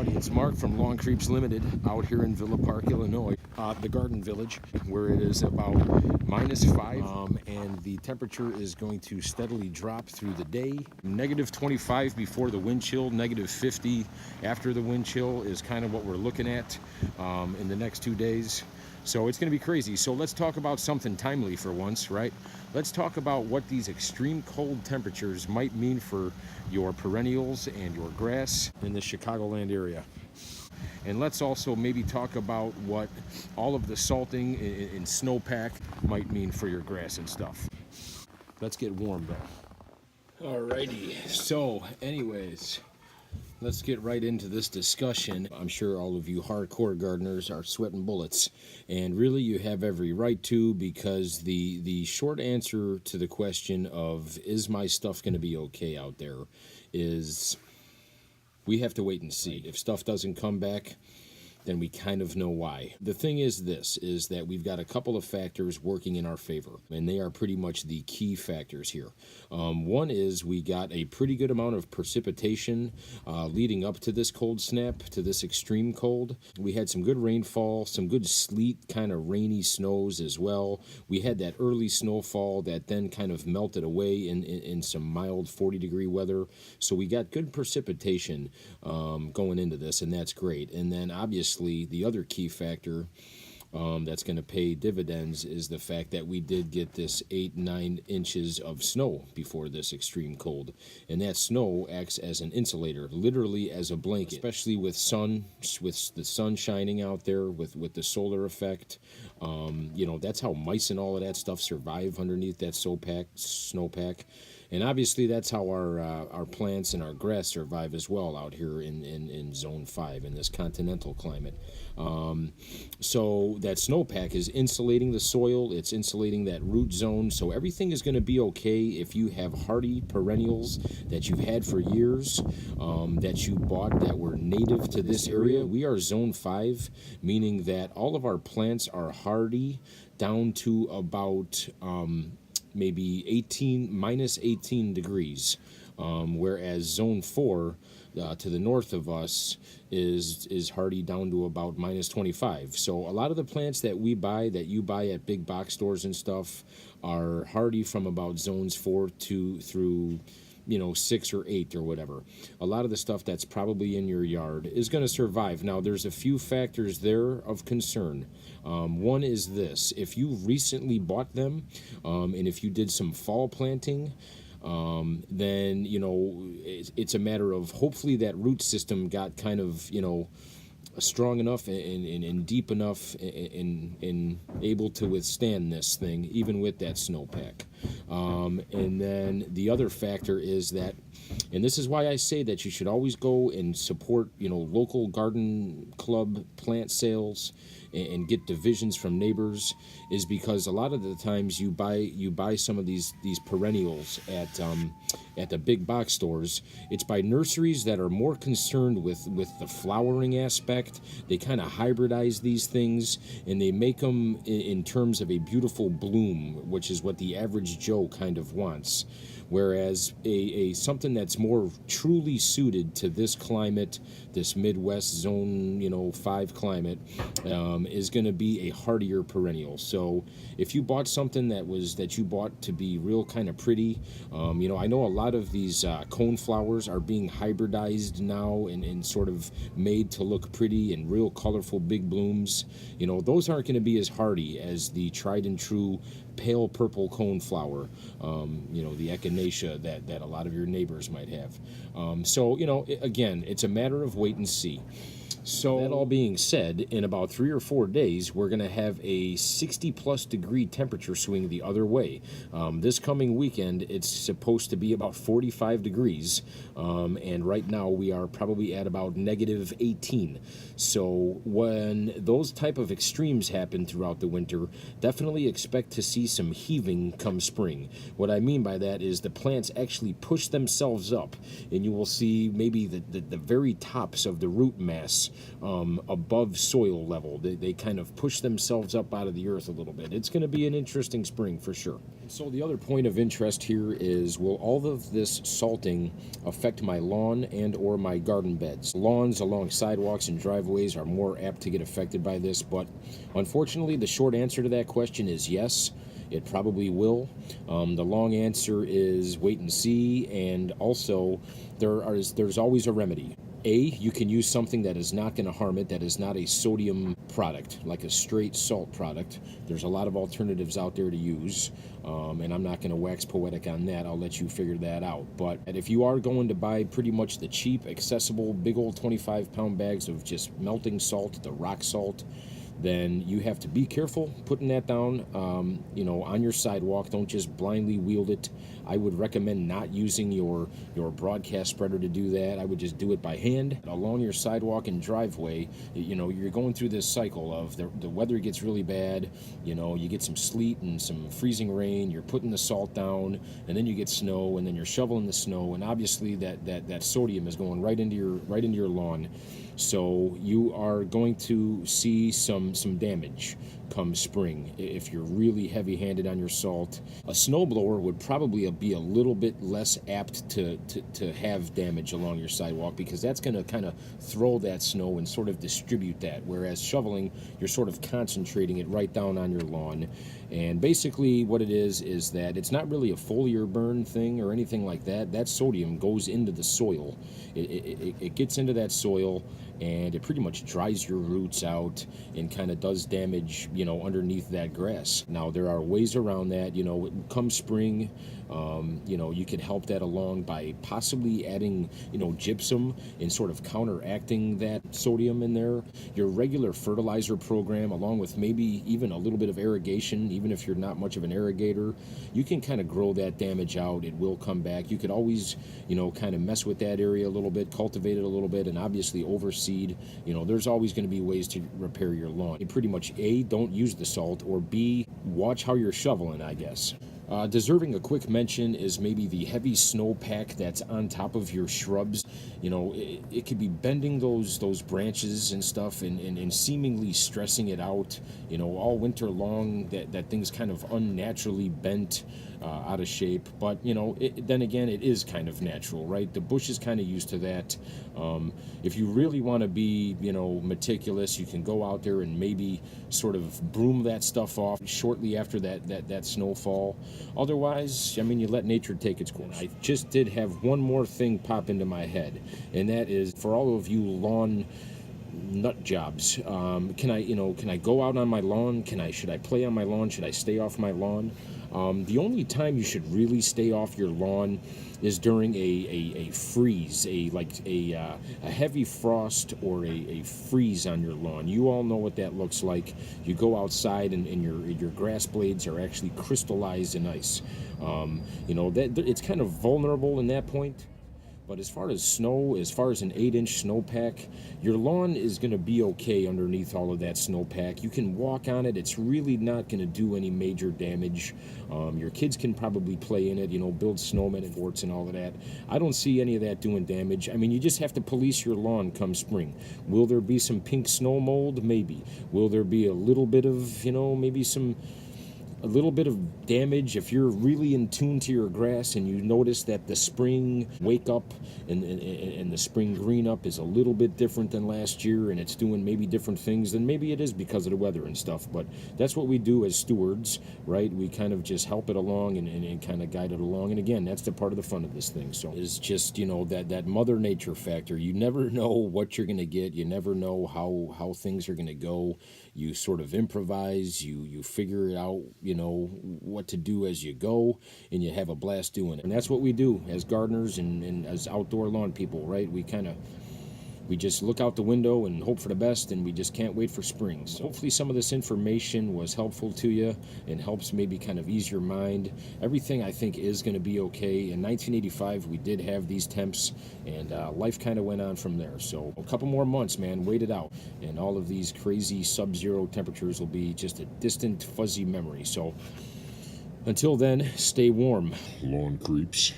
everybody, it's Mark from Lawn Creeps Limited out here in Villa Park, Illinois, the Garden Village, where it is about -5 and the temperature is going to steadily drop through the day. -25 before the wind chill, -50 after the wind chill is kind of what we're looking at in the next 2 days. So it's going to be crazy. So let's talk about something timely for once, right? Let's talk about what these extreme cold temperatures might mean for your perennials and your grass in the Chicagoland area. And let's also maybe talk about what all of the salting and snowpack might mean for your grass and stuff. Let's get warm though. Alrighty, so anyways, let's get right into this discussion. I'm sure all of you hardcore gardeners are sweating bullets, and really you have every right to, because the short answer to the question of is my stuff going to be okay out there is we have to wait and see. If stuff doesn't come back, then we kind of know why. The thing is this, is that we've got a couple of factors working in our favor, and they are pretty much the key factors here. One is we got a pretty good amount of precipitation leading up to this cold snap, to this extreme cold. We had some good rainfall, some good sleet, kind of rainy snows as well. We had that early snowfall that then kind of melted away in some mild 40-degree weather. So we got good precipitation going into this, and that's great. And then obviously the other key factor that's going to pay dividends is the fact that we did get this 8-9 inches of snow before this extreme cold, and that snow acts as an insulator, literally as a blanket, especially with the sun shining out there, with the solar effect. You know, that's how mice and all of that stuff survive underneath that snowpack. And obviously that's how our plants and our grass survive as well out here in Zone 5 in this continental climate. So that snowpack is insulating the soil, it's insulating that root zone, so everything is going to be okay if you have hardy perennials that you've had for years, that you bought that were native to this area. We are Zone 5, meaning that all of our plants are hardy down to about maybe -18 degrees, whereas Zone 4 to the north of us is hardy down to about -25. So a lot of the plants that we buy, that you buy at big box stores and stuff, are hardy from about zones 4 through 6 or 8 or whatever. A lot of the stuff that's probably in your yard is going to survive. Now, there's a few factors there of concern. One is this: if you recently bought them, and if you did some fall planting, then it's a matter of hopefully that root system got kind of strong enough and deep enough and able to withstand this thing, even with that snowpack. And then the other factor is that, and this is why I say that you should always go and support local garden club plant sales and get divisions from neighbors, is because a lot of the times you buy some of these perennials at the big box stores. It's by nurseries that are more concerned with the flowering aspect. They kind of hybridize these things and they make them in terms of a beautiful bloom, which is what the average Joe kind of wants. Whereas a something that's more truly suited to this climate, this Midwest Zone 5 climate, is going to be a hardier perennial. So if you bought something that you bought to be real kind of pretty, I know a lot of these cone flowers are being hybridized now and sort of made to look pretty and real colorful big blooms. Those aren't going to be as hardy as the tried and true pale purple cone flower, the echinacea that a lot of your neighbors might have. So again, it's a matter of wait and see. So that all being said, in about 3 or 4 days, we're going to have a 60+ degree temperature swing the other way. This coming weekend, it's supposed to be about 45 degrees, and right now we are probably at about -18. So when those type of extremes happen throughout the winter, definitely expect to see some heaving come spring. What I mean by that is the plants actually push themselves up, and you will see maybe the very tops of the root mass above soil level. They kind of push themselves up out of the earth a little bit. It's going to be an interesting spring for sure. So the other point of interest here is, will all of this salting affect my lawn and or my garden beds? Lawns along sidewalks and driveways are more apt to get affected by this, but unfortunately the short answer to that question is yes. It probably will. The long answer is wait and see, and also there's always a remedy. You can use something that is not going to harm it, that is not a sodium product, like a straight salt product. There's a lot of alternatives out there to use, and I'm not going to wax poetic on that. I'll let you figure that out. But if you are going to buy pretty much the cheap, accessible, big old 25-pound bags of just melting salt, the rock salt, then you have to be careful putting that down, on your sidewalk. Don't just blindly wield it. I would recommend not using your broadcast spreader to do that. I would just do it by hand. Along your sidewalk and driveway, you're going through this cycle of the weather gets really bad, you get some sleet and some freezing rain, you're putting the salt down, and then you get snow, and then you're shoveling the snow, and obviously that sodium is going right into your lawn. So you are going to see some damage come spring if you're really heavy-handed on your salt. A snowblower would probably be a little bit less apt to have damage along your sidewalk, because that's going to kind of throw that snow and sort of distribute that, whereas shoveling, you're sort of concentrating it right down on your lawn. And basically what it is that it's not really a foliar burn thing or anything like that. That sodium goes into the soil. It gets into that soil, and it pretty much dries your roots out and kind of does damage, underneath that grass. Now, there are ways around that. Come spring, you can help that along by possibly adding, gypsum and sort of counteracting that sodium in there. Your regular fertilizer program, along with maybe even a little bit of irrigation, even if you're not much of an irrigator, you can kind of grow that damage out. It will come back. You could always, kind of mess with that area a little bit, cultivate it a little bit, and obviously overseed. There's always going to be ways to repair your lawn. You pretty much, A, don't use the salt, or B, watch how you're shoveling, I guess. Deserving a quick mention is maybe the heavy snowpack that's on top of your shrubs. It could be bending those branches and stuff and seemingly stressing it out, all winter long, that thing's kind of unnaturally bent, out of shape. But, then again, it is kind of natural, right? The bush is kind of used to that. If you really want to be, meticulous, you can go out there and maybe sort of broom that stuff off shortly after that snowfall. Otherwise, you let nature take its course. I just did have one more thing pop into my head, and that is for all of you lawn nut jobs. Can I go out on my lawn? Should I play on my lawn? Should I stay off my lawn? The only time you should really stay off your lawn is during a freeze, a heavy frost or a freeze on your lawn. You all know what that looks like. You go outside and your grass blades are actually crystallized in ice. That it's kind of vulnerable in that point. But as far as snow, as far as an 8-inch snowpack, your lawn is going to be okay underneath all of that snowpack. You can walk on it. It's really not going to do any major damage. Your kids can probably play in it, build snowmen and forts and all of that. I don't see any of that doing damage. You just have to police your lawn come spring. Will there be some pink snow mold? Maybe. Will there be a little bit of, maybe a little bit of damage if you're really in tune to your grass and you notice that the spring wake up and the spring green up is a little bit different than last year and it's doing maybe different things, then maybe it is because of the weather and stuff. But that's what we do as stewards, right? We kind of just help it along and kind of guide it along. And again, that's the part of the fun of this thing. So it's just, that mother nature factor. You never know what you're going to get. You never know how things are going to go. You sort of improvise, you figure it out, what to do as you go, and you have a blast doing it. And that's what we do as gardeners and as outdoor lawn people, right? We just look out the window and hope for the best, and we just can't wait for spring. So hopefully some of this information was helpful to you and helps maybe kind of ease your mind. Everything, I think, is going to be okay. In 1985, we did have these temps, and life kind of went on from there. So a couple more months, man, wait it out. And all of these crazy sub-zero temperatures will be just a distant, fuzzy memory. So until then, stay warm, lawn creeps.